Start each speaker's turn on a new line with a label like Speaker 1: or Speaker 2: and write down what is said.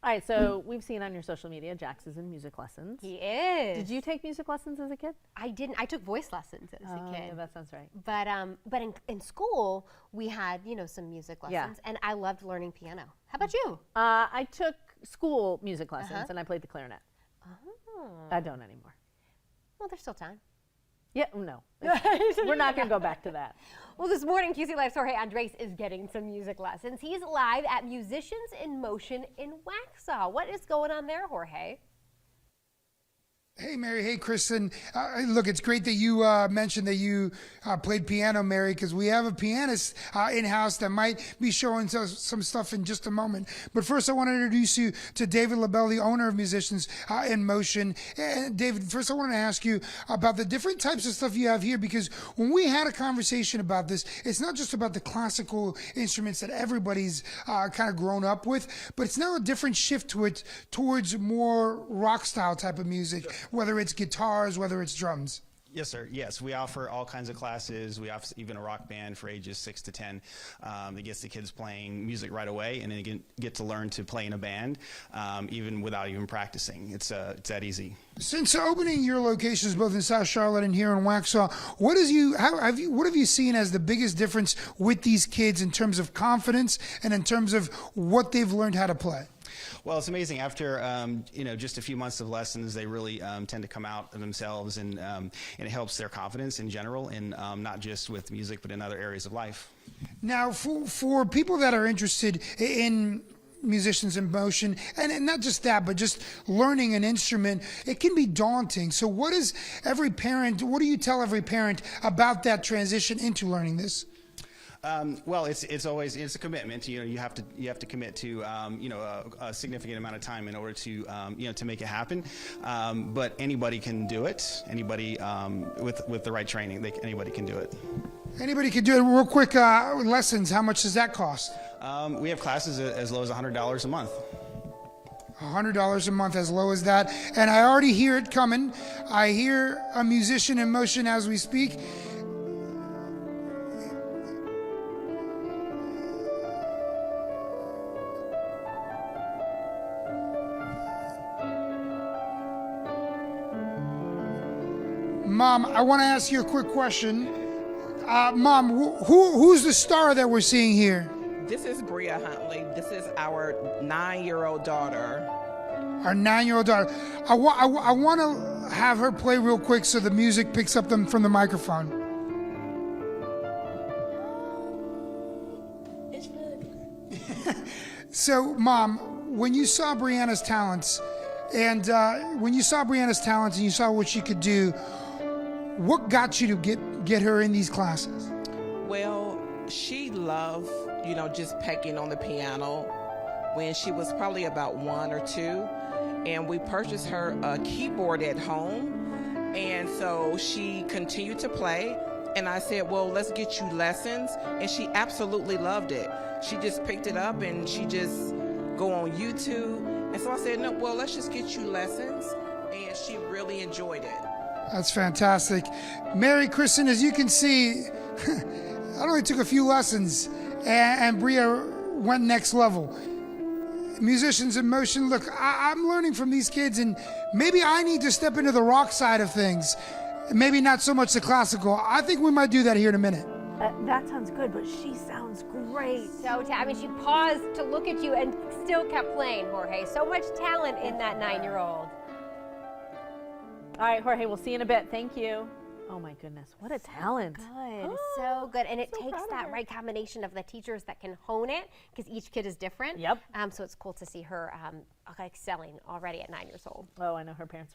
Speaker 1: All right, so we've seen on your social media, Jax is in music lessons.
Speaker 2: He is.
Speaker 1: Did you take music lessons as a kid?
Speaker 2: I didn't. I took voice lessons as a kid.
Speaker 1: Yeah, that sounds right.
Speaker 2: But in school, we had, some music lessons, and I loved learning piano. How about you?
Speaker 1: I took school music lessons, and I played the clarinet.
Speaker 2: Oh.
Speaker 1: I don't anymore.
Speaker 2: Well, there's still time.
Speaker 1: Yeah, no. We're not going to go back to that.
Speaker 2: Well, this morning, QC Live's Jorge Andres is getting some music lessons. He's live at Musicians in Motion in Waxhaw. What is going on there, Jorge?
Speaker 3: Hey, Mary. Hey, Kristen. Look, it's great that you mentioned that you played piano, Mary, because we have a pianist in-house that might be showing us some stuff in just a moment. But first, I want to introduce you to David LaBelle, the owner of Musicians in Motion. And David, first, I want to ask you about the different types of stuff you have here, because when we had a conversation about this, it's not just about the classical instruments that everybody's kind of grown up with, but it's now a different shift towards more rock-style type of music. Whether it's guitars, whether it's drums.
Speaker 4: Yes, sir. Yes, we offer all kinds of classes. We offer even a rock band for ages 6 to 10 that gets the kids playing music right away, and then get to learn to play in a band even without even practicing. It's that easy.
Speaker 3: Since opening your locations both in South Charlotte and here in Waxhaw, what have you seen as the biggest difference with these kids in terms of confidence and in terms of what they've learned how to play?
Speaker 4: Well, it's amazing. After just a few months of lessons, they really tend to come out of themselves, and it helps their confidence in general, and not just with music, but in other areas of life.
Speaker 3: Now, for people that are interested in Musicians in Motion, and not just that, but just learning an instrument, it can be daunting. So what do you tell every parent about that transition into learning this?
Speaker 4: Well, it's a commitment. You have to commit to a significant amount of time in order to to make it happen. But anybody can do it. Anybody with the right training, anybody can do it.
Speaker 3: Anybody can do it. Real quick, lessons. How much does that cost?
Speaker 4: We have classes as low as $100 a month.
Speaker 3: $100 a month, as low as that. And I already hear it coming. I hear a musician in motion as we speak. Mom, I want to ask you a quick question. Mom, who's the star that we're seeing here?
Speaker 5: This is Bria Huntley. This is our 9-year-old daughter.
Speaker 3: Our 9-year-old daughter. I want to have her play real quick so the music picks up from the microphone.
Speaker 6: It's good.
Speaker 3: So, Mom, when you saw Brianna's talents, and you saw what she could do, what got you to get her in these classes?
Speaker 5: Well, she loved, just pecking on the piano when she was probably about 1 or 2. And we purchased her a keyboard at home. And so she continued to play. And I said, well, let's get you lessons. And she absolutely loved it. She just picked it up and she just go on YouTube. And so I said, no, well, let's just get you lessons. And she really enjoyed it.
Speaker 3: That's fantastic. Mary, Kristen, as you can see, I only took a few lessons, and Bria went next level. Musicians in Motion, look, I'm learning from these kids, and maybe I need to step into the rock side of things, maybe not so much the classical. I think we might do that here in a minute.
Speaker 1: That sounds good, but she sounds great.
Speaker 2: She paused to look at you and still kept playing, Jorge. So much talent in that 9-year-old.
Speaker 1: All right, Jorge, we'll see you in a bit. Thank you. Oh my goodness, what a talent.
Speaker 2: Good, so good. And it takes that right combination of the teachers that can hone it, because each kid is different.
Speaker 1: Yep.
Speaker 2: So it's cool to see her excelling already at 9 years old.
Speaker 1: Oh, I know her parents